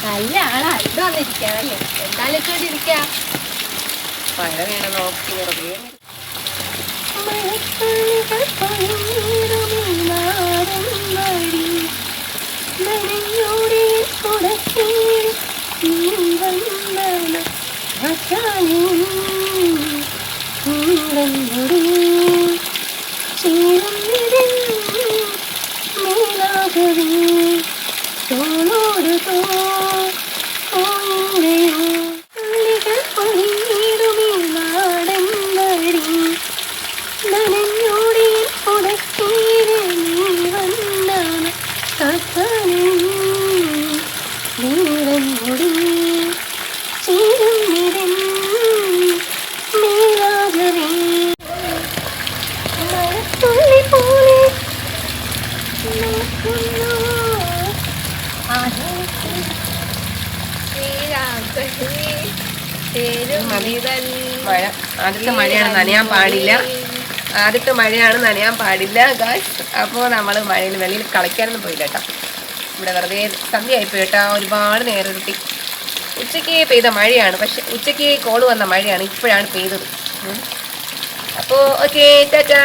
നല്ല ആളാ ഇത് വന്നിരിക്കാനല്ലേ എന്തായാലും ഇരിക്കാം മഴ വേണം നോക്കി വെറുതെ മഴ ആദ്യത്തെ മഴയാണ് നനയാൻ പാടില്ല ആദ്യത്തെ മഴയാണ് നനയാൻ പാടില്ല ഗായ്സ്. അപ്പോൾ നമ്മൾ മഴയിൽ വെളിയിൽ കളിക്കാനൊന്നും പോയില്ല കേട്ടോ. ഇവിടെ വെറുതെ സന്ധ്യയായിപ്പോയി കേട്ടോ. ഒരുപാട് നേരം കിട്ടി. ഉച്ചയ്ക്ക് പെയ്ത മഴയാണ്, പക്ഷെ ഉച്ചയ്ക്ക് കോള് വന്ന മഴയാണ് ഇപ്പോഴാണ് പെയ്തത്. അപ്പോൾ ഓക്കെ ടാറ്റാ.